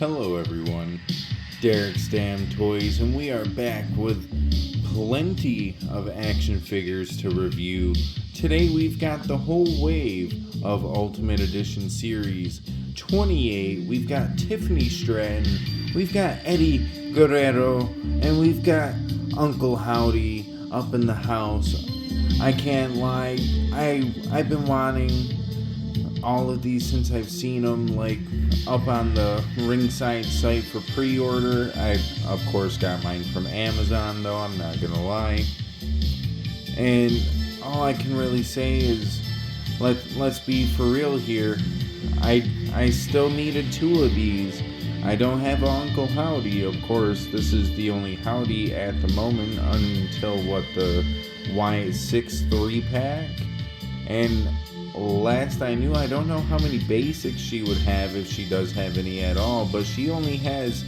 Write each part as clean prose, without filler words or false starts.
Hello everyone, Derek's Damn Toys, and we are back with plenty of action figures to review. Today we've got the whole wave of Ultimate Edition Series 28. We've got Tiffany Stratton, we've got Eddie Guerrero, and we've got Uncle Howdy up in the house. I can't lie, I've been wanting all of these since I've seen them up on the Ringside site for pre-order. I of course got mine from Amazon though, I'm not gonna lie. And all I can really say is let's be for real here. I still needed two of these. I don't have Uncle Howdy, of course. This is the only Howdy at the moment until the Y6 3-pack. And last I knew, I don't know how many basics she would have, if she does have any at all, but she only has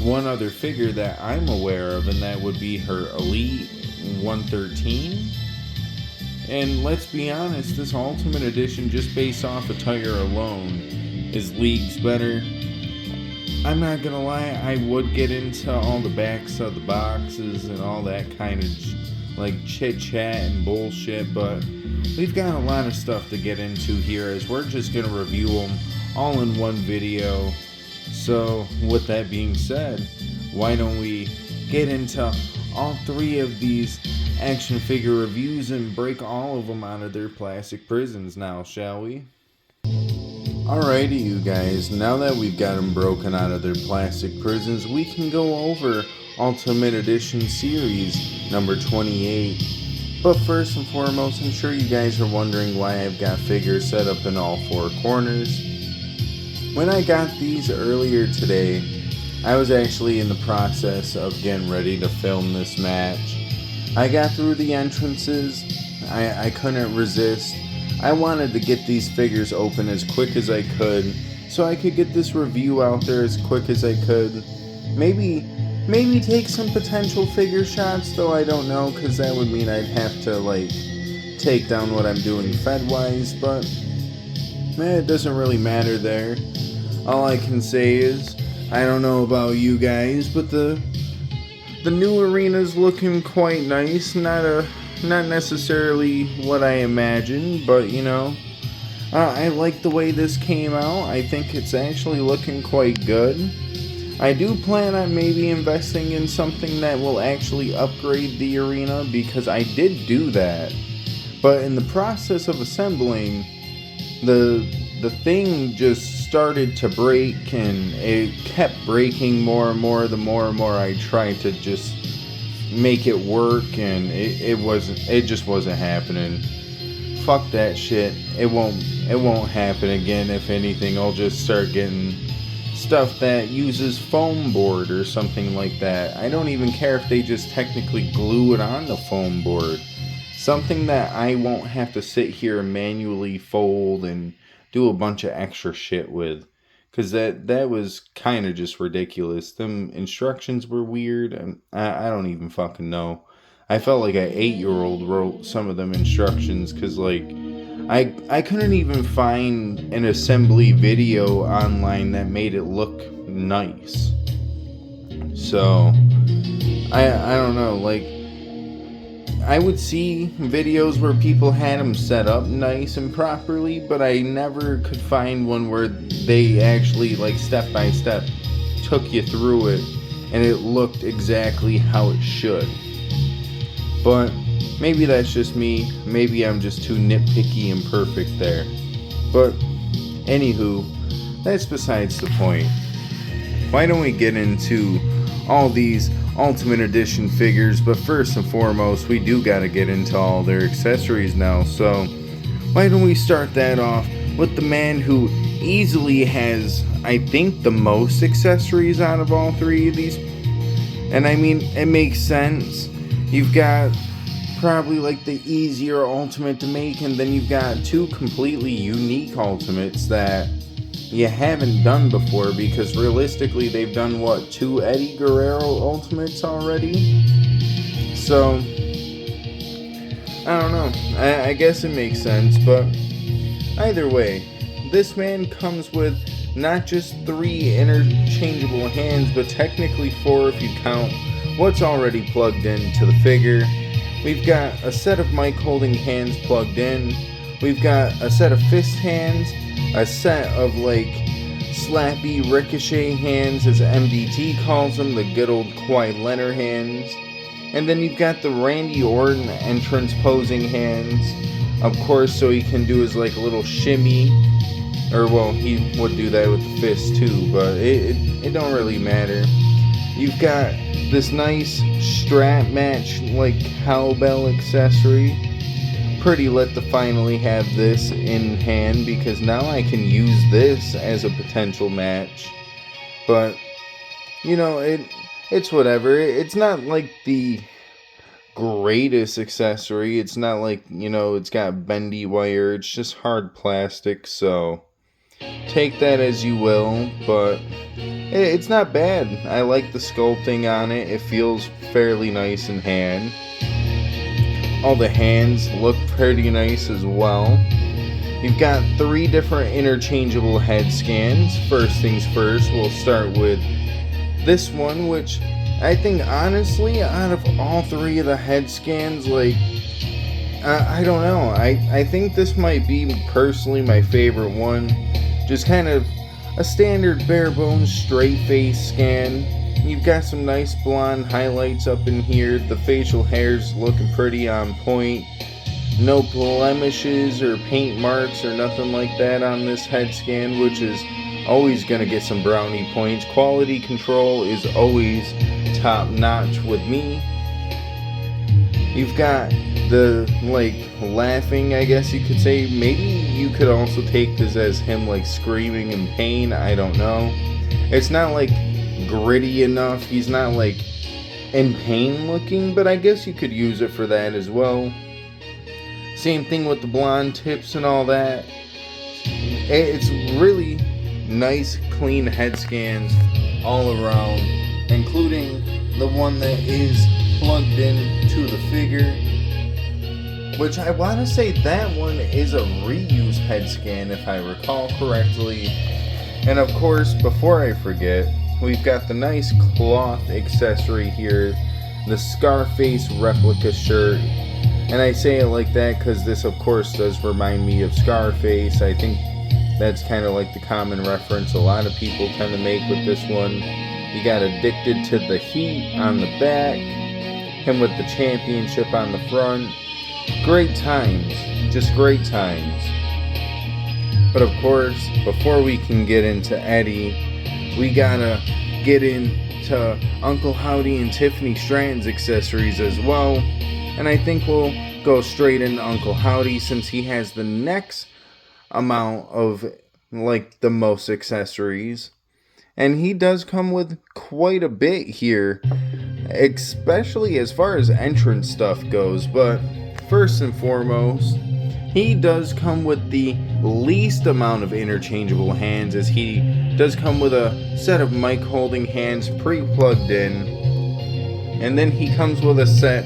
one other figure that I'm aware of, and that would be her Elite 113. And let's be honest, this Ultimate Edition, just based off attire alone, is leagues better. I'm not gonna lie, I would get into all the backs of the boxes and all that kind of chit chat and bullshit, but we've got a lot of stuff to get into here, as we're just going to review them all in one video. So with that being said, why don't we get into all three of these action figure reviews and break all of them out of their plastic prisons now, shall we? Alrighty you guys, now that we've got them broken out of their plastic prisons, we can go over Ultimate Edition Series number 28. But first and foremost, I'm sure you guys are wondering why I've got figures set up in all four corners. When I got these earlier today, I was actually in the process of getting ready to film this match. I got through the entrances, I couldn't resist. I wanted to get these figures open as quick as I could, so I could get this review out there as quick as I could. Maybe take some potential figure shots, though I don't know, because that would mean I'd have to take down what I'm doing Fed-wise, but it doesn't really matter there. All I can say is, I don't know about you guys, but the new arena's looking quite nice. Not necessarily what I imagined, but I like the way this came out. I think it's actually looking quite good. I do plan on maybe investing in something that will actually upgrade the arena, because I did do that. But in the process of assembling, the thing just started to break, and it kept breaking more and more the more and more I tried to just make it work, and it just wasn't happening. Fuck that shit. It won't happen again. If anything, I'll just start getting stuff that uses foam board or something like that. I don't even care if they just technically glue it on the foam board. Something that I won't have to sit here and manually fold and do a bunch of extra shit with. Because that was kind of just ridiculous. Them instructions were weird, and I don't even fucking know. I felt like an 8-year-old wrote some of them instructions, because I couldn't even find an assembly video online that made it look nice. So I don't know, I would see videos where people had them set up nice and properly, but I never could find one where they actually step by step took you through it and it looked exactly how it should. But maybe that's just me. Maybe I'm just too nitpicky and perfect there. But anywho, that's besides the point. Why don't we get into all these Ultimate Edition figures? But first and foremost, we do gotta get into all their accessories now. So why don't we start that off with the man who easily has, I think, the most accessories out of all three of these. And I mean, it makes sense. You've got probably the easier ultimate to make, and then you've got two completely unique ultimates that you haven't done before, because realistically they've done two Eddie Guerrero ultimates already. So I don't know, I guess it makes sense. But either way, this man comes with not just 3 interchangeable hands, but technically 4 if you count what's already plugged into the figure. We've got a set of mic holding hands plugged in. We've got a set of fist hands, a set of like slappy ricochet hands, as MDT calls them, the good old Kawhi Leonard hands. And then you've got the Randy Orton entrance posing hands, of course, so he can do his like little shimmy. Or, well, he would do that with the fist too, but it don't really matter. You've got this nice strap match, like cowbell accessory. Pretty lit to finally have this in hand, because now I can use this as a potential match. But, you know, it's whatever. It's not like the greatest accessory. It's not like, you know, it's got bendy wire. It's just hard plastic, so take that as you will, but it's not bad. I like the sculpting on it. It feels fairly nice in hand. All the hands look pretty nice as well. You've got 3 different interchangeable head scans. First things first, we'll start with this one, which I think honestly, out of all 3 of the head scans, like, I don't know. I think this might be personally my favorite one. Just kind of a standard bare bones straight face scan. You've got some nice blonde highlights up in here. The facial hair's looking pretty on point. No blemishes or paint marks or nothing like that on this head scan, which is always going to get some brownie points. Quality control is always top notch with me. You've got the, like, laughing, I guess you could say. Maybe you could also take this as him, like, screaming in pain. I don't know. It's not, like, gritty enough. He's not, like, in pain looking, but I guess you could use it for that as well. Same thing with the blonde tips and all that. It's really nice, clean head scans all around, including the one that is plugged in to the figure, which I want to say that one is a reuse head scan if I recall correctly. And of course, before I forget, we've got the nice cloth accessory here, the Scarface replica shirt. And I say it like that because this of course does remind me of Scarface. I think that's kind of like the common reference a lot of people tend to make with this one. You got Addicted to the Heat on the back, him with the championship on the front. Great times, just great times. But of course, before we can get into Eddie, we gotta get into Uncle Howdy and Tiffany Stratton's accessories as well. And I think we'll go straight into Uncle Howdy since he has the next amount of, like, the most accessories. And he does come with quite a bit here, especially as far as entrance stuff goes. But first and foremost, he does come with the least amount of interchangeable hands, as he does come with a set of mic holding hands pre-plugged in. And then he comes with a set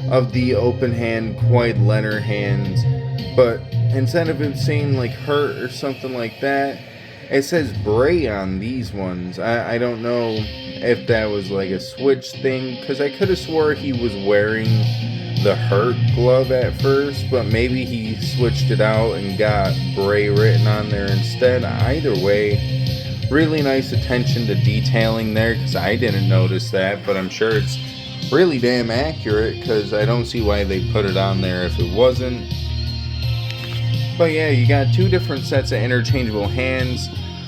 of the open hand Kawhi Leonard hands. But instead of it saying like hurt or something like that, it says Bray on these ones. I don't know if that was like a switch thing, because I could have swore he was wearing the hurt glove at first, but maybe he switched it out and got Bray written on there instead. Either way, really nice attention to detailing there, because I didn't notice that, but I'm sure it's really damn accurate, because I don't see why they put it on there if it wasn't. But yeah, you got 2 different sets of interchangeable hands.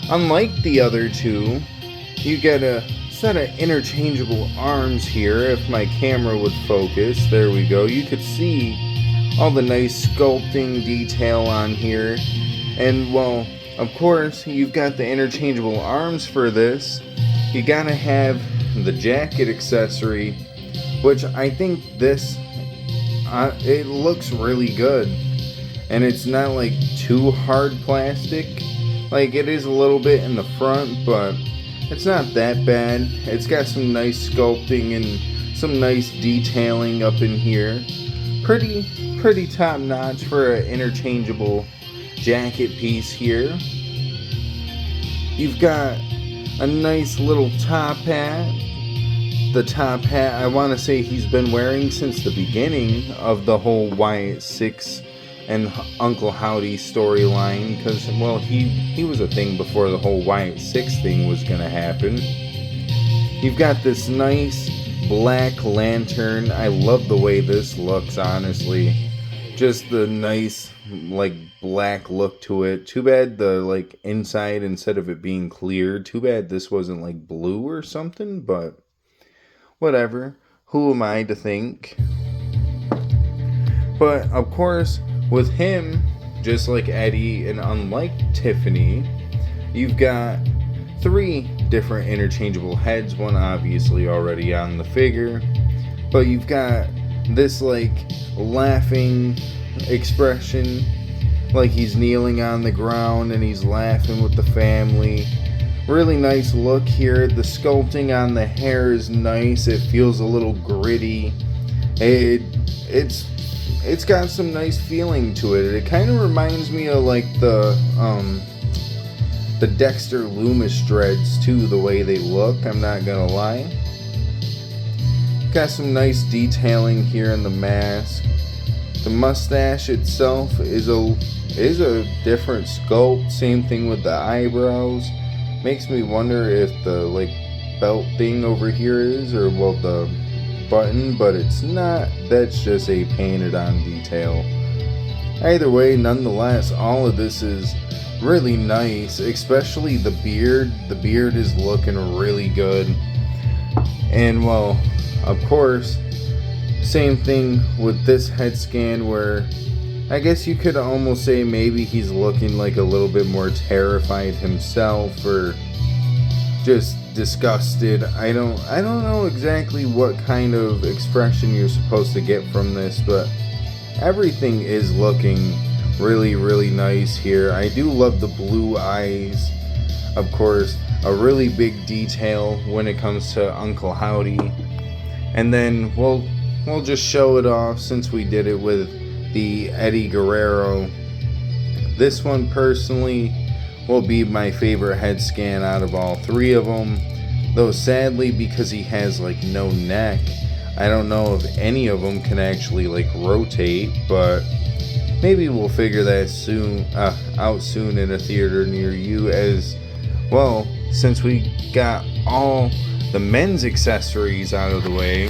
Unlike the other 2, you get a set of interchangeable arms here. If my camera would focus, there we go. You could see all the nice sculpting detail on here. And well, of course, you've got the interchangeable arms for this. You gotta have the jacket accessory, which I think this, it looks really good. And it's not like too hard plastic. Like, it is a little bit in the front, but it's not that bad. It's got some nice sculpting and some nice detailing up in here. Pretty top notch for an interchangeable jacket piece here. You've got a nice little top hat. The top hat, I want to say he's been wearing since the beginning of the whole Wyatt Six and Uncle Howdy storyline, because, well, he was a thing before the whole Wyatt Six thing was going to happen. You've got this nice black lantern. I love the way this looks, honestly. Just the nice, like, black look to it. Too bad the, like, inside, instead of it being clear, too bad this wasn't, like, blue or something, but whatever. Who am I to think? But, of course, with him, just like Eddie and unlike Tiffany, you've got 3 different interchangeable heads. One obviously already on the figure. But you've got this, like, laughing expression, like he's kneeling on the ground and he's laughing with the family. Really nice look here. The sculpting on the hair is nice. It feels a little gritty. It's got some nice feeling to it. It kind of reminds me of like the Dexter Loomis dreads too, the way they look, I'm not gonna lie. Got some nice detailing here in the mask. The mustache itself is a different sculpt. Same thing with the eyebrows. Makes me wonder if the like belt thing over here is, or well, the button, but it's not. That's just a painted on detail. Either way, nonetheless, all of this is really nice, especially the beard. The beard is looking really good. And well, of course, same thing with this head scan, where I guess you could almost say maybe he's looking like a little bit more terrified himself, or just disgusted. I don't know exactly what kind of expression you're supposed to get from this, but everything is looking really, really nice here. I do love the blue eyes. Of course, a really big detail when it comes to Uncle Howdy. And then we'll just show it off since we did it with the Eddie Guerrero. This one personally will be my favorite head scan out of all 3 of them. Though sadly, because he has like no neck, I don't know if any of them can actually like rotate, but maybe we'll figure that out soon in a theater near you. As well, since we got all the men's accessories out of the way,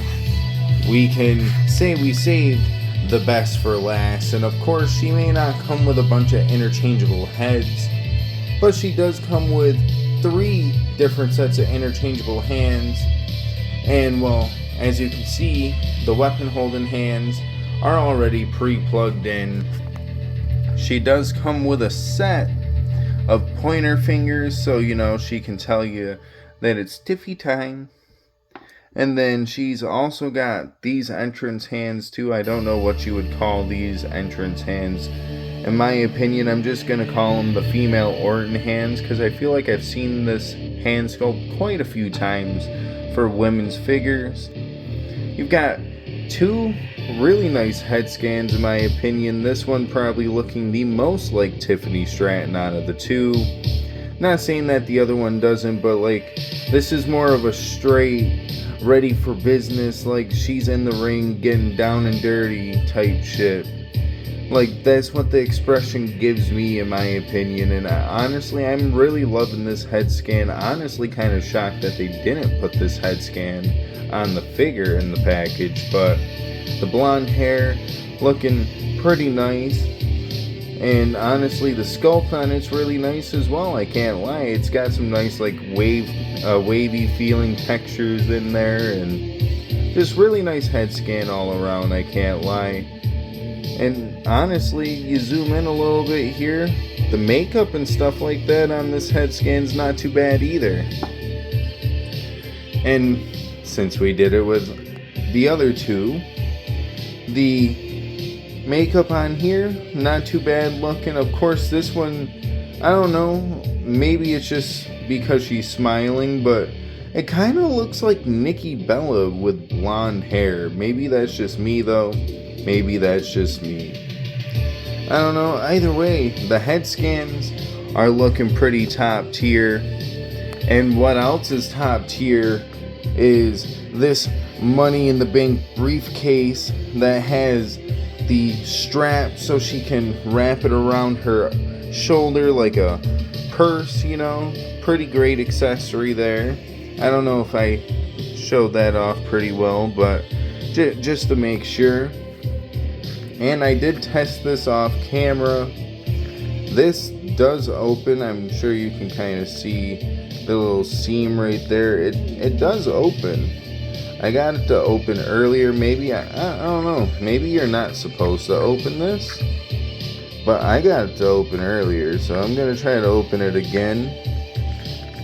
we can say we saved the best for last. And of course, she may not come with a bunch of interchangeable heads, but she does come with 3 different sets of interchangeable hands. And well, as you can see, the weapon holding hands are already pre-plugged in. She does come with a set of pointer fingers, so you know she can tell you that it's Tiffy time. And then she's also got these entrance hands too. I don't know what you would call these entrance hands. In my opinion, I'm just going to call them the female Orton hands, because I feel like I've seen this hand sculpt quite a few times for women's figures. You've got 2 really nice head scans in my opinion. This one probably looking the most like Tiffany Stratton out of the 2. Not saying that the other one doesn't, but like this is more of a straight ready for business, like she's in the ring getting down and dirty type shit. Like that's what the expression gives me in my opinion. And honestly, I'm really loving this head scan. Honestly, kind of shocked that they didn't put this head scan on the figure in the package, but the blonde hair looking pretty nice. And honestly, the sculpt on it's really nice as well, I can't lie. It's got some nice like wavy feeling textures in there, and just really nice head scan all around, I can't lie. And honestly, you zoom in a little bit here, the makeup and stuff like that on this head scan's not too bad either. And since we did it with the other 2, the makeup on here, not too bad looking. Of course, this one, I don't know, maybe it's just because she's smiling, but it kind of looks like Nikki Bella with blonde hair. Maybe that's just me though. Maybe that's just me. I don't know. Either way, the head scans are looking pretty top tier. And what else is top tier is this Money in the Bank briefcase that has the strap so she can wrap it around her shoulder like a purse, you know. Pretty great accessory there. I don't know if I showed that off pretty well, but just to make sure. And I did test this off camera. This does open. I'm sure you can kind of see the little seam right there. It does open. I got it to open earlier. Maybe I don't know. Maybe you're not supposed to open this, but I got it to open earlier, so I'm gonna try to open it again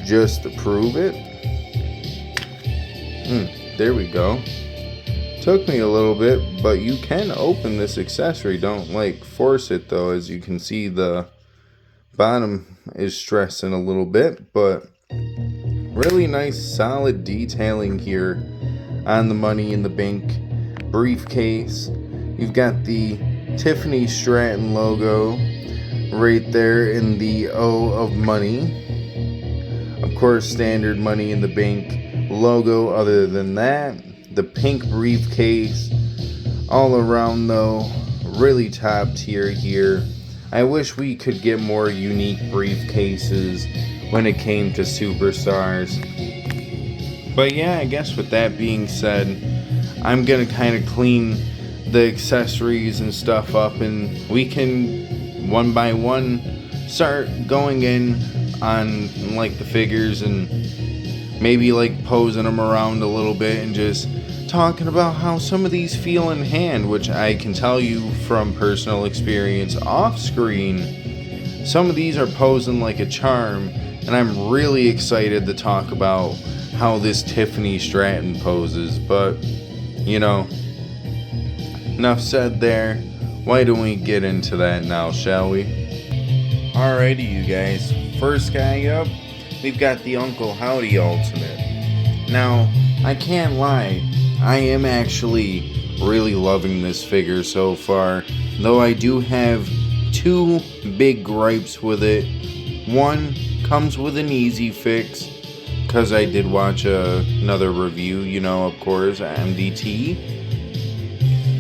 just to prove it. There we go. Took me a little bit, but you can open this accessory. Don't like force it though. As you can see, the bottom is stressing a little bit, but really nice solid detailing here on the Money in the Bank briefcase. You've got the Tiffany Stratton logo right there in the O of money. Of course, standard Money in the Bank logo. Other than that, the pink briefcase all around though, really top tier here. I wish we could get more unique briefcases when it came to superstars. But yeah, I guess with that being said, I'm gonna kind of clean the accessories and stuff up, and we can one by one start going in on like the figures and maybe like posing them around a little bit and just talking about how some of these feel in hand, which I can tell you from personal experience off screen, some of these are posing like a charm, and I'm really excited to talk about how this Tiffany Stratton poses. But you know, enough said there. Why don't we get into that now, shall we? Alrighty, you guys, first guy up, we've got the Uncle Howdy Ultimate. Now, I can't lie, I am actually really loving this figure so far, though I do have two big gripes with it. One comes with an easy fix, because I did watch another review, you know, of course, MDT.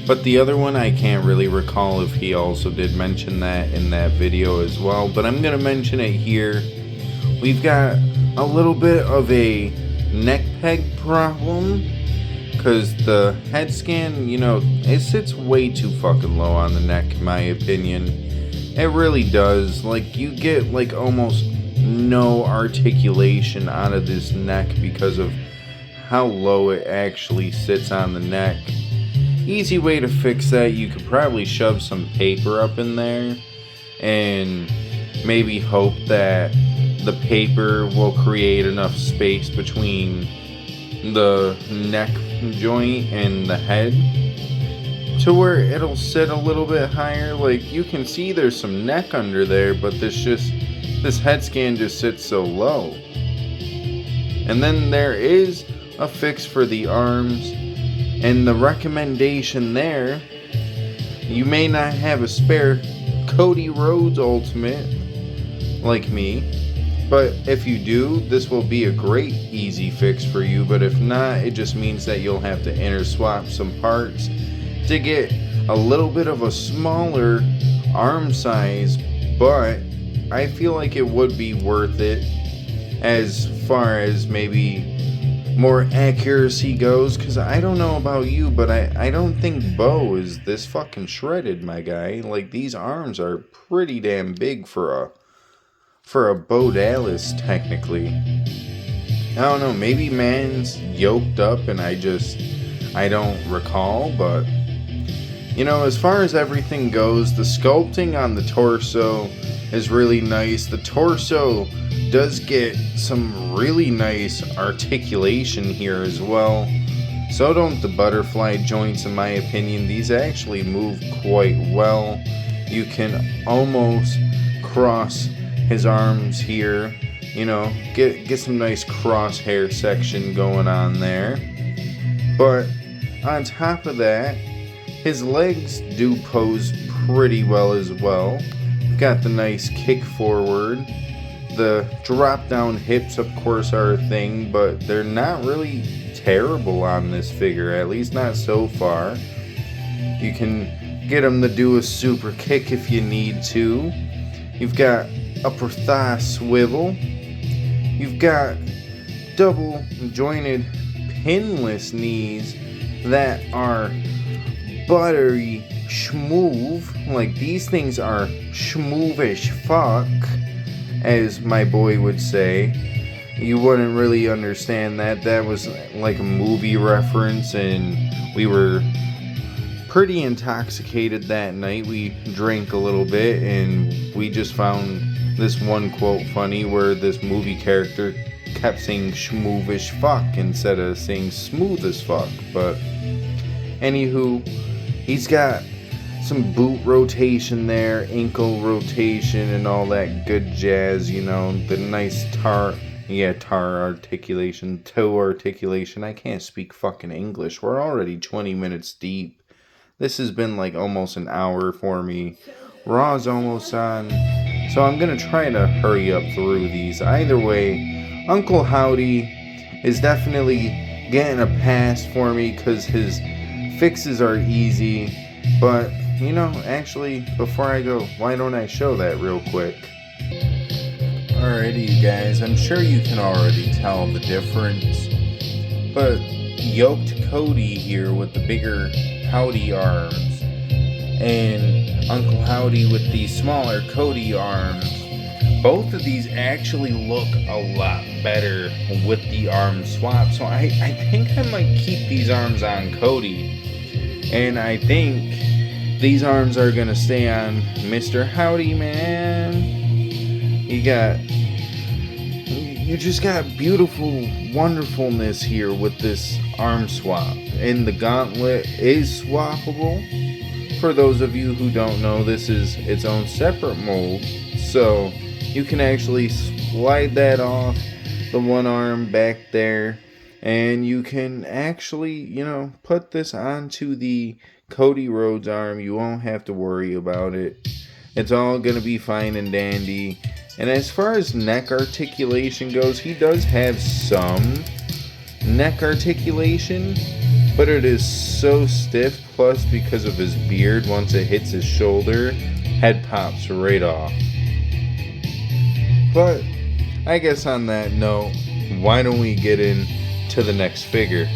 But the other one, I can't really recall if he also did mention that in that video as well, but I'm going to mention it here. We've got a little bit of a neck peg problem, because the head scan, you know, it sits way too fucking low on the neck, in my opinion. It really does. Like, you get like almost no articulation out of this neck because of how low it actually sits on the neck. Easy way to fix that, you could probably shove some paper up in there and maybe hope that the paper will create enough space between the neck joint and the head to where it'll sit a little bit higher. Like, you can see there's some neck under there, but this head scan just sits so low. And then there is a fix for the arms, and the recommendation there, you may not have a spare Cody Rhodes Ultimate like me, but if you do, this will be a great easy fix for you. But if not, it just means that you'll have to interswap some parts to get a little bit of a smaller arm size, but I feel like it would be worth it as far as maybe more accuracy goes, because I don't know about you, but I don't think Bo is this fucking shredded, my guy. Like, these arms are pretty damn big for a Bo Dallas, technically. I don't know, maybe man's yoked up and I don't recall, but you know, as far as everything goes, the sculpting on the torso is really nice. The torso does get some really nice articulation here as well. So don't the butterfly joints, in my opinion. These actually move quite well. You can almost cross his arms here, you know, get some nice crosshair section going on there. But on top of that, his legs do pose pretty well as well. got the nice kick forward. The drop down hips, of course, are a thing, but they're not really terrible on this figure, at least not so far. You can get him to do a super kick if you need to. You've got upper thigh swivel. You've got double jointed pinless knees that are buttery schmoove. Like, these things are schmoove-ish fuck, as my boy would say. You wouldn't really understand that. That was like a movie reference, and we were pretty intoxicated that night. We drank a little bit, and we just found this one quote funny where this movie character kept saying schmoove-ish fuck instead of saying smooth as fuck. But anywho, he's got some boot rotation there, ankle rotation, and all that good jazz, you know, the nice toe articulation. I can't speak fucking English. We're already 20 minutes deep. This has been like almost an hour for me. Raw's almost on, so I'm gonna try to hurry up through these. Either way, Uncle Howdy is definitely getting a pass for me because his fixes are easy. But, you know, actually, before I go, why don't I show that real quick? Alrighty, you guys, I'm sure you can already tell the difference. But yoked Cody here with the bigger Howdy arms, and Uncle Howdy with the smaller Cody arms. Both of these actually look a lot better with the arm swap. So I think I might keep these arms on Cody. And I think these arms are going to stay on Mr. Howdy, man. You just got beautiful wonderfulness here with this arm swap. And the gauntlet is swappable. For those of you who don't know, this is its own separate mold. So you can actually slide that off the one arm back there, and you can actually, you know, put this onto the Cody Rhodes arm. You won't have to worry about it. It's all gonna be fine and dandy. And as far as neck articulation goes, he does have some neck articulation, but it is so stiff. Plus, because of his beard, once it hits his shoulder, head pops right off. But I guess on that note, why don't we get into the next figure?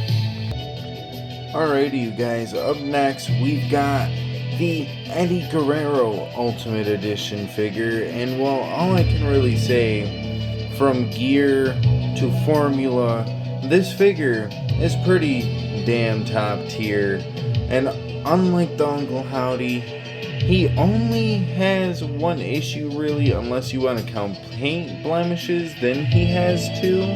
Alrighty, you guys, up next we've got the Eddie Guerrero Ultimate Edition figure. And well, all I can really say, from gear to formula, this figure is pretty damn top tier. And unlike the Uncle Howdy, he only has one issue really, unless you want to count paint blemishes, then he has two.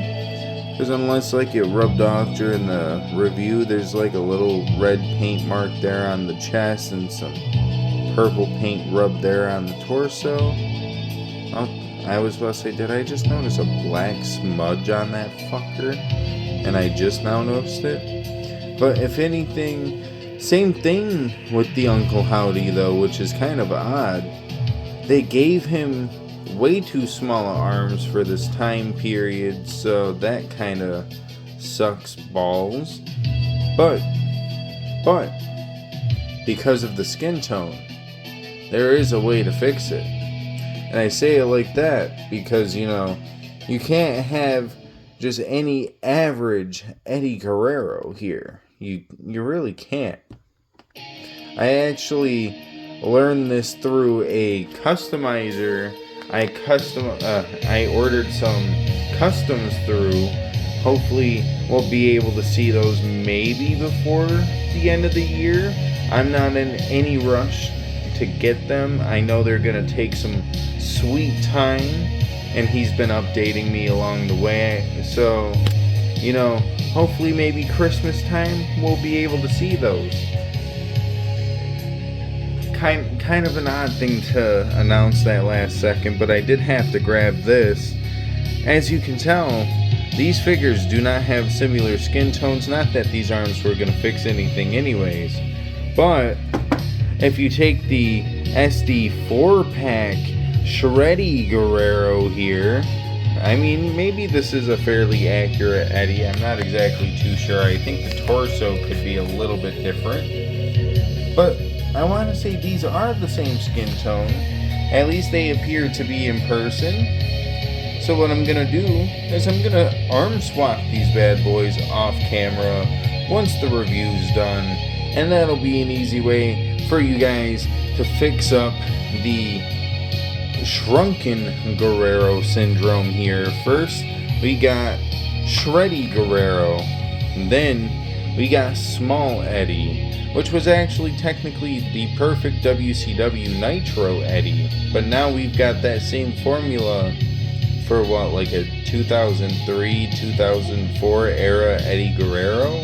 Because unless like it rubbed off during the review, there's like a little red paint mark there on the chest and some purple paint rubbed there on the torso. Oh, I was about to say, did I just notice a black smudge on that fucker? And I just now noticed it. But if anything, same thing with the Uncle Howdy though, which is kind of odd. They gave him way too small arms for this time period, so that kind of sucks balls. But because of the skin tone, there is a way to fix it. And I say it like that because, you know, you can't have just any average Eddie Guerrero here. You really can't. I actually learned this through a customizer. I ordered some customs through. Hopefully we'll be able to see those maybe before the end of the year. I'm not in any rush to get them. I know they're gonna take some sweet time, and he's been updating me along the way. So, you know, hopefully maybe Christmas time we'll be able to see those. Kind of an odd thing to announce that last second, but I did have to grab this. As you can tell, these figures do not have similar skin tones. Not that these arms were going to fix anything anyways, but if you take the SD4 pack Shreddy Guerrero here. I mean, maybe this is a fairly accurate Eddie. I'm not exactly too sure. I think the torso could be a little bit different. But I want to say these are the same skin tone. At least they appear to be in person. So what I'm going to do is I'm going to arm swap these bad boys off camera once the review's done. And that'll be an easy way for you guys to fix up the shrunken Guerrero syndrome here. First, we got Shreddy Guerrero. And then we got Small Eddie, which was actually technically the perfect WCW Nitro Eddie. But now we've got that same formula for what, like a 2003, 2004 era Eddie Guerrero?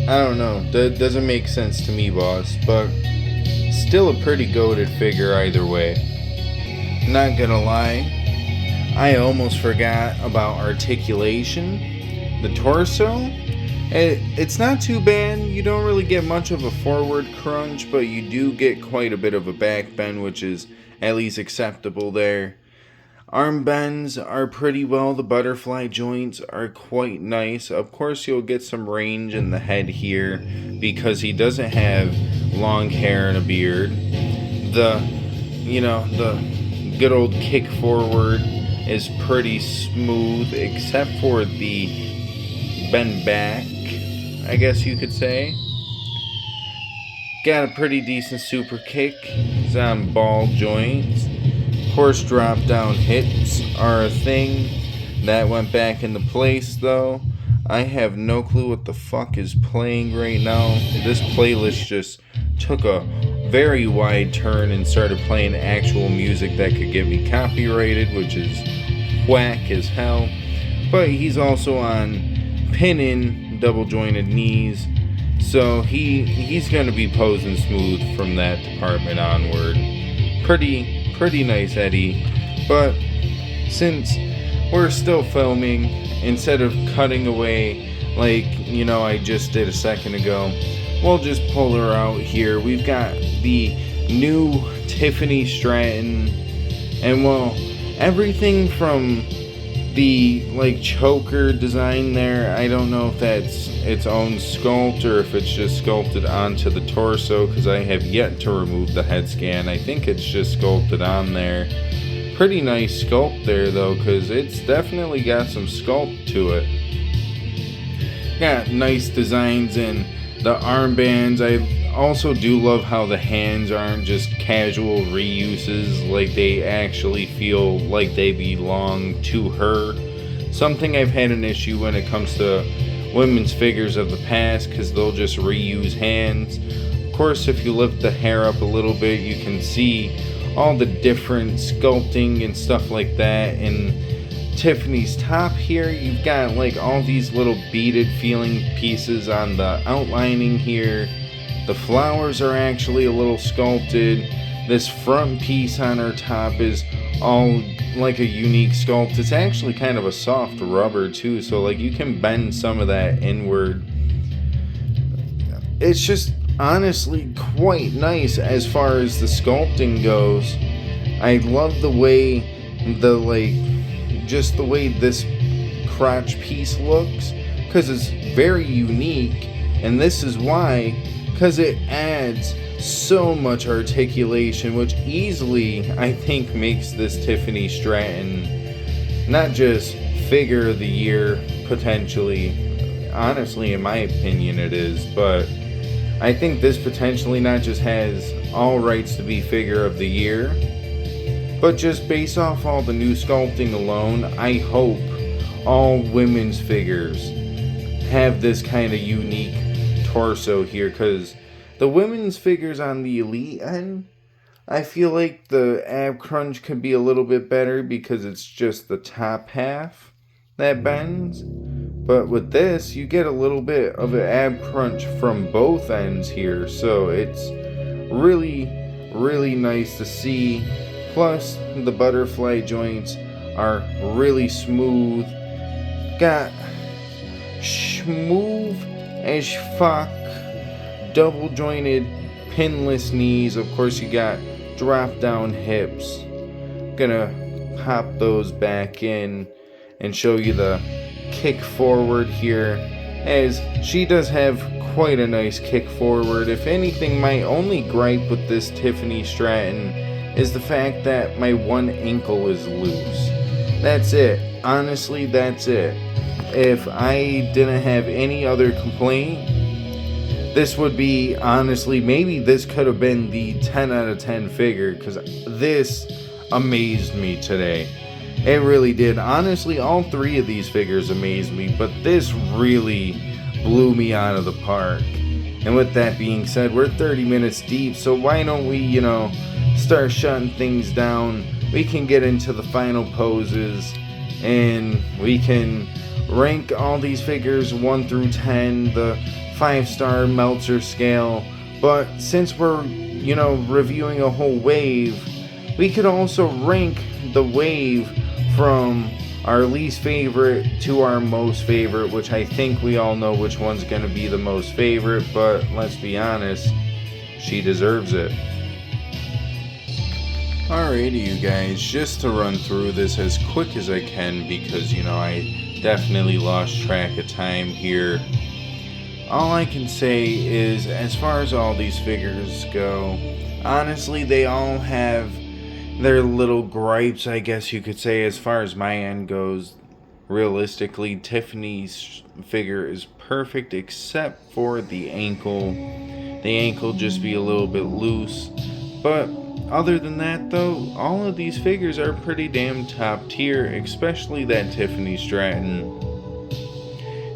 I don't know. That doesn't make sense to me, boss. But still a pretty goated figure either way. Not gonna lie, I almost forgot about articulation. The torso, it's not too bad. You don't really get much of a forward crunch, but you do get quite a bit of a back bend, which is at least acceptable there. Arm bends are pretty well. The butterfly joints are quite nice. Of course, you'll get some range in the head here because he doesn't have long hair and a beard. The good old kick forward is pretty smooth, except for the bend back, I guess you could say. Got a pretty decent super kick. It's on ball joints. Of course, drop down hits are a thing. That went back into place though. I have no clue what the fuck is playing right now. This playlist just took a very wide turn and started playing actual music that could get me copyrighted, which is whack as hell. But he's also on pinning double jointed knees, so he's gonna be posing smooth from that department onward. Pretty nice Eddie. But since we're still filming, instead of cutting away like I just did a second ago, we'll just pull her out here. We've got the new Tiffany Stratton, and well, everything from the choker design there, I don't know if that's its own sculpt or if it's just sculpted onto the torso, because I have yet to remove the head scan. I think it's just sculpted on there. Pretty nice sculpt there though, because it's definitely got some sculpt to it. Got nice designs in the armbands. I also do love how the hands aren't just casual reuses, like they actually feel like they belong to her. Something I've had an issue when it comes to women's figures of the past, because they'll just reuse hands. Of course, if you lift the hair up a little bit, you can see all the different sculpting and stuff like that. In Tiffany's top here, you've got all these little beaded feeling pieces on the outlining here. The flowers are actually a little sculpted. This front piece on her top is all like a unique sculpt. It's actually kind of a soft rubber too, so you can bend some of that inward. It's just honestly quite nice as far as the sculpting goes. I love the way just the way this crotch piece looks, because it's very unique, and this is why, because it adds so much articulation, which easily I think makes this Tiffany Stratton not just figure of the year potentially. Honestly, in my opinion it is, but I think this potentially not just has all rights to be figure of the year, but just based off all the new sculpting alone, I hope all women's figures have this kind of unique torso here, because the women's figures on the elite end, I feel like the ab crunch could be a little bit better because it's just the top half that bends. But with this, you get a little bit of an ab crunch from both ends here, so it's really nice to see. Plus, the butterfly joints are really smooth. Got smooth as fuck double jointed pinless knees. Of course, you got drop down hips. Gonna pop those back in and show you the kick forward here, as she does have quite a nice kick forward. If anything, my only gripe with this Tiffany Stratton is the fact that my one ankle is loose. That's it. Honestly, that's it. If I didn't have any other complaint, this would be, honestly, maybe this could have been the 10 out of 10 figure, because this amazed me today. It really did. Honestly, all three of these figures amazed me, but this really blew me out of the park. And with that being said, we're 30 minutes deep, so why don't we, start shutting things down. We can get into the final poses, and we can rank all these figures 1 through 10, the 5-star Meltzer scale. But since we're, reviewing a whole wave, we could also rank the wave from our least favorite to our most favorite, which I think we all know which one's going to be the most favorite, but let's be honest, she deserves it. Alrighty, you guys, just to run through this as quick as I can, because, I definitely lost track of time here. All I can say is, as far as all these figures go, honestly, they all have their little gripes, I guess you could say. As far as my end goes, realistically, Tiffany's figure is perfect except for the ankle. The ankle just be a little bit loose. But other than that, though, all of these figures are pretty damn top tier, especially that Tiffany Stratton.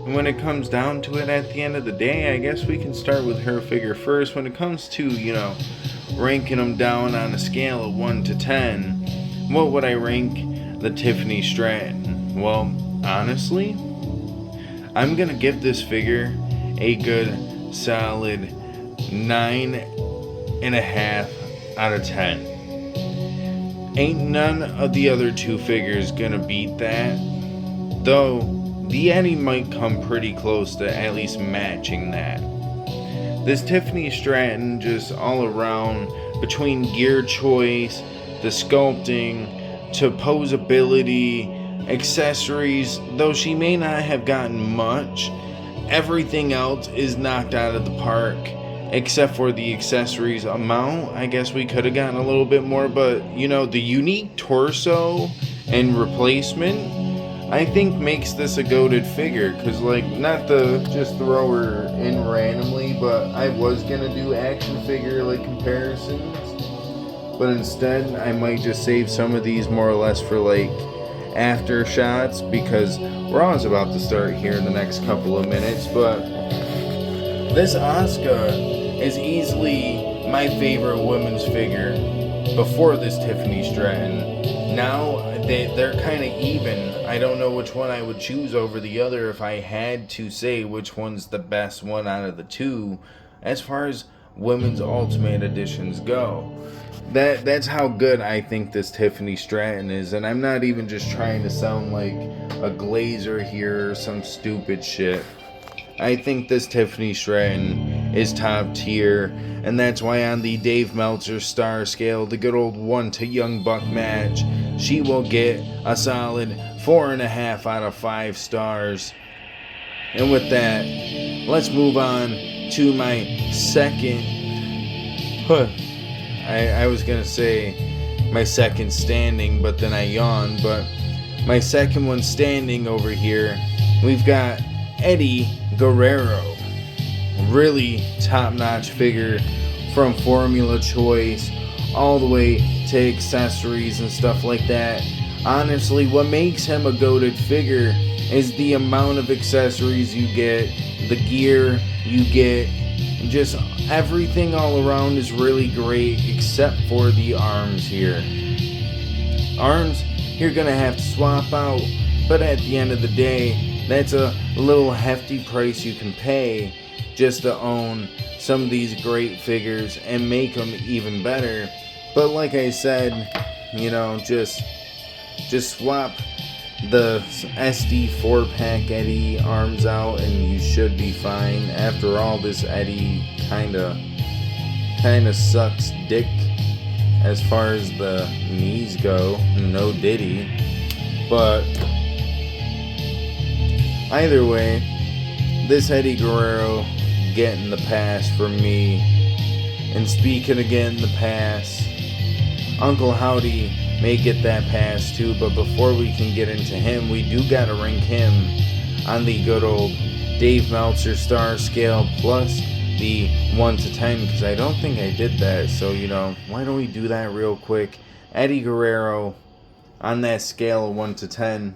And when it comes down to it, at the end of the day, I guess we can start with her figure first. When it comes to, ranking them down on a scale of 1 to 10, what would I rank the Tiffany Stratton? Well, honestly, I'm gonna give this figure a good solid 9.5 out of 10. Ain't none of the other two figures gonna beat that, though the Eddie might come pretty close to at least matching that. This Tiffany Stratton, just all around, between gear choice, the sculpting, to posability, accessories, though she may not have gotten much, everything else is knocked out of the park, except for the accessories amount. I guess we could have gotten a little bit more, but, the unique torso and replacement, I think makes this a goated figure, because, not to just throw her in randomly, but I was going to do action figure, comparisons, but instead, I might just save some of these more or less for, after shots, because we're almost about to start here in the next couple of minutes. But this Asuka is easily my favorite women's figure before this Tiffany Stratton. Now, they're kind of even. I don't know which one I would choose over the other if I had to say which one's the best one out of the two, as far as women's Ultimate Editions go. That's how good I think this Tiffany Stratton is, and I'm not even just trying to sound like a glazer here or some stupid shit. I think this Tiffany Stratton is top tier, and that's why on the Dave Meltzer star scale, the good old 1 to Young Buck match, she will get a solid 4.5 out of 5 stars. And with that, let's move on to my second, I was gonna say my second standing, but then I yawned, but my second one standing over here, we've got Eddie Guerrero. Really top-notch figure, from formula choice all the way to accessories and stuff like that. Honestly, what makes him a goated figure is the amount of accessories you get, the gear you get, just everything all around is really great, except for the arms here. Arms, you're gonna have to swap out, but at the end of the day, that's a little hefty price you can pay just to own some of these great figures and make them even better. But like I said, just swap the SD 4-pack Eddie arms out and you should be fine. After all, this Eddie kinda sucks dick. as far as the knees go. No Diddy. But either way, this Eddie Guerrero getting the pass from me. And speaking of getting the pass, Uncle Howdy may get that pass too, but before we can get into him, we do gotta rank him on the good old Dave Meltzer star scale plus the 1 to 10, because I don't think I did that. So, why don't we do that real quick? Eddie Guerrero on that scale of 1 to 10.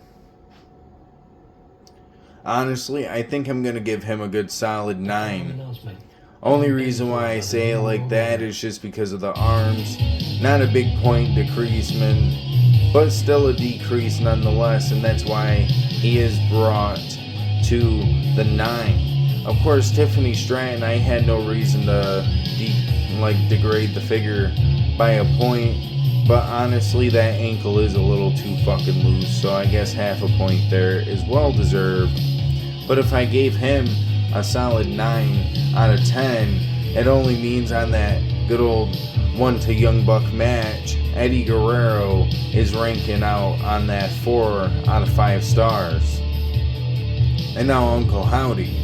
Honestly, I think I'm going to give him a good solid 9. Only reason why I say it like that is just because of the arms. Not a big point decreasement, but still a decrease nonetheless, and that's why he is brought to the 9. Of course, Tiffany Stratton, I had no reason to degrade the figure by a point, but honestly, that ankle is a little too fucking loose, so I guess half a point there is well deserved. But if I gave him a solid 9 out of 10, it only means on that good old 1 to Young Buck match, Eddie Guerrero is ranking out on that 4 out of 5 stars. And now Uncle Howdy.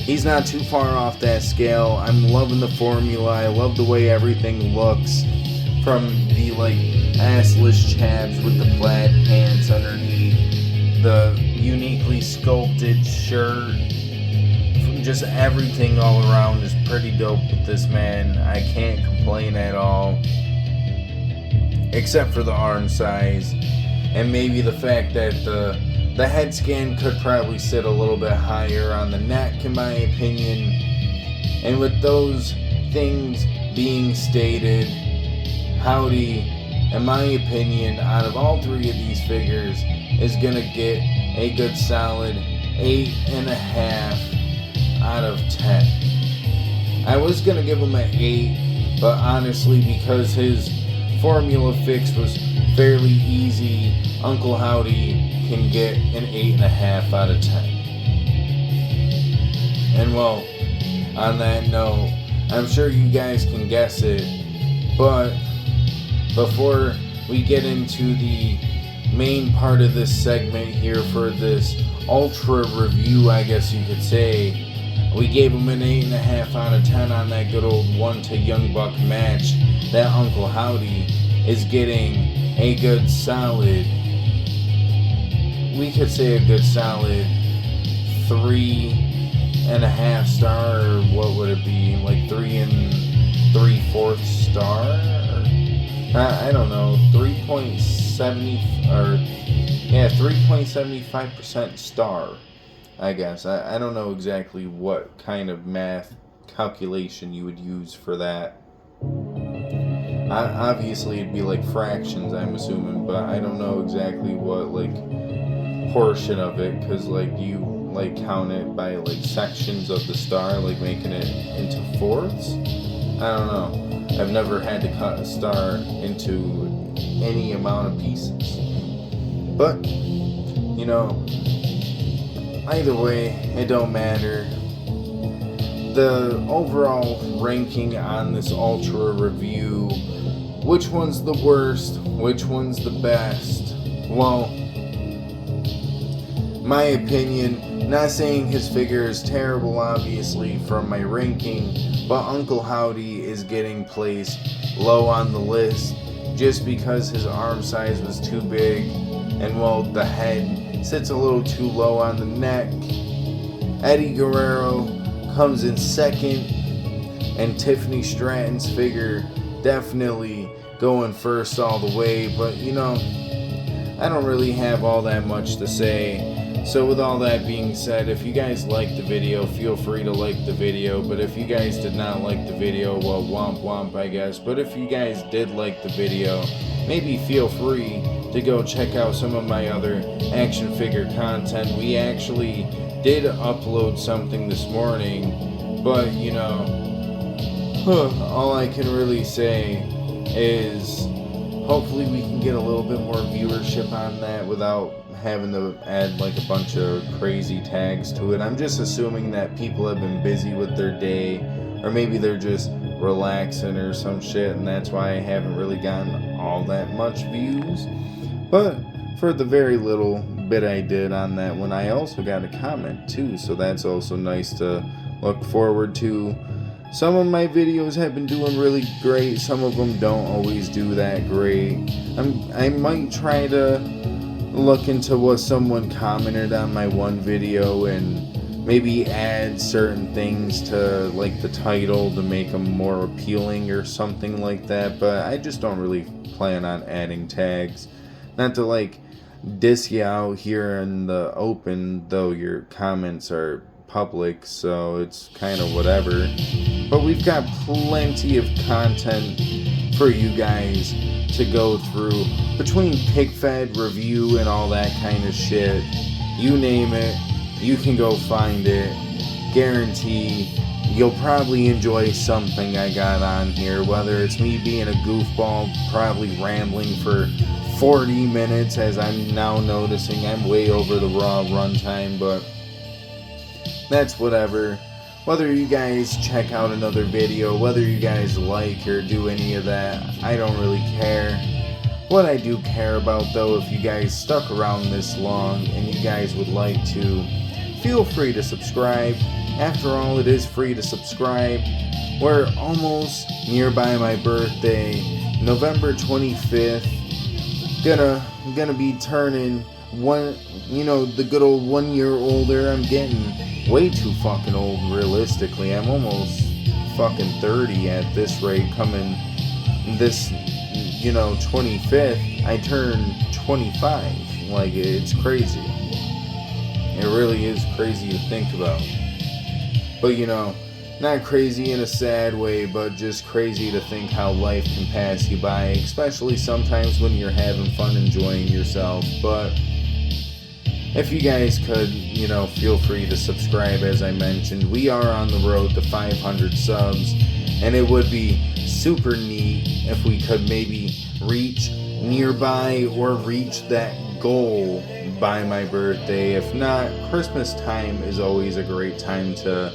He's not too far off that scale. I'm loving the formula. I love the way everything looks. From the assless chaps with the plaid pants underneath, the uniquely sculpted shirt, just everything all around is pretty dope with this man. I can't complain at all, except for the arm size and maybe the fact that the head scan could probably sit a little bit higher on the neck, in my opinion. And with those things being stated, Howdy, in my opinion, out of all 3 of these figures, is gonna get a good solid 8.5 out of 10. I was gonna give him an 8, but honestly, because his formula fix was fairly easy, Uncle Howdy can get an 8.5 out of 10. And well, on that note, I'm sure you guys can guess it, but before we get into the main part of this segment here for this ultra review, I guess you could say, we gave him an 8.5 out of 10 on that good old 1 to Young Buck match. That Uncle Howdy is getting a good solid, we could say a good solid 3.5 star, or what would it be, 3 3/4 star? I don't know, 3.75% star, I guess. I don't know exactly what kind of math calculation you would use for that. Obviously, it'd be fractions, I'm assuming, but I don't know exactly what, portion of it, because, do you, count it by, sections of the star, making it into fourths? I don't know. I've never had to cut a star into any amount of pieces. But, either way, it don't matter. The overall ranking on this Ultra review, which one's the worst, which one's the best? Well, my opinion, not saying his figure is terrible, obviously, from my ranking, but Uncle Howdy is getting placed low on the list just because his arm size was too big, and well, the head sits a little too low on the neck. Eddie Guerrero comes in second, and Tiffany Stratton's figure definitely going first all the way, but I don't really have all that much to say. So with all that being said, if you guys liked the video, feel free to like the video. But if you guys did not like the video, well, womp womp, I guess. But if you guys did like the video, maybe feel free to go check out some of my other action figure content. We actually did upload something this morning, but all I can really say is hopefully we can get a little bit more viewership on that without having to add a bunch of crazy tags to it. I'm just assuming that people have been busy with their day, or maybe they're just relaxing or some shit, and that's why I haven't really gotten all that much views. But for the very little bit I did on that one, I also got a comment too, so that's also nice to look forward to. Some of my videos have been doing really great, some of them don't always do that great. I might try to look into what someone commented on my one video and maybe add certain things to like the title to make them more appealing or something like that, but I just don't really plan on adding tags. Not to like diss you out here in the open, though your comments are public, so it's kind of whatever. But we've got plenty of content for you guys to go through between pick fed, review, and all that kind of shit. You name it, you can go find it. Guarantee you'll probably enjoy something I got on here, whether it's me being a goofball, probably rambling for 40 minutes, as I'm now noticing I'm way over the raw runtime, but that's whatever. Whether you guys check out another video, whether you guys like or do any of that, I don't really care. What I do care about, though, if you guys stuck around this long and you guys would like to, feel free to subscribe. After all, it is free to subscribe. We're almost nearby my birthday, November 25th. Gonna be turning the good old 1 year older. I'm getting way too fucking old, realistically. I'm almost fucking 30 at this rate. Coming this 25th, I turn 25. Like, it's crazy. It really is crazy to think about. But not crazy in a sad way, but just crazy to think how life can pass you by, especially sometimes when you're having fun enjoying yourself. But if you guys could, feel free to subscribe. As I mentioned, we are on the road to 500 subs, and it would be super neat if we could maybe reach nearby or reach that goal by my birthday. If not, Christmas time is always a great time to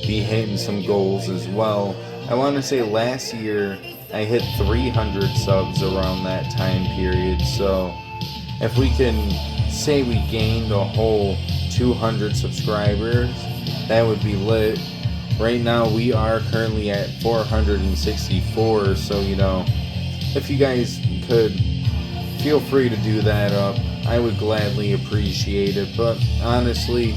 be hitting some goals as well. I want to say last year I hit 300 subs around that time period, so if we can say we gained a whole 200 subscribers, that would be lit. Right now we are currently at 464, so if you guys could feel free to do that up, I would gladly appreciate it. But honestly,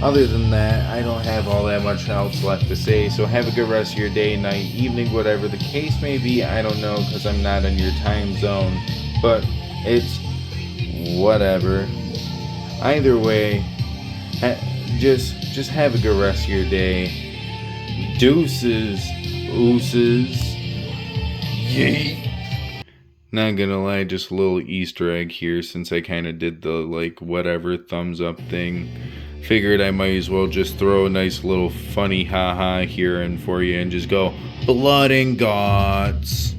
other than that, I don't have all that much else left to say. So have a good rest of your day, night, evening, whatever the case may be. I don't know, because I'm not in your time zone, but it's whatever. Either way, just have a good rest of your day. Deuces, ooses, yeet. Not gonna lie, just a little Easter egg here, since I kind of did the whatever thumbs up thing. Figured I might as well just throw a nice little funny haha here in for you and just go blood and guts.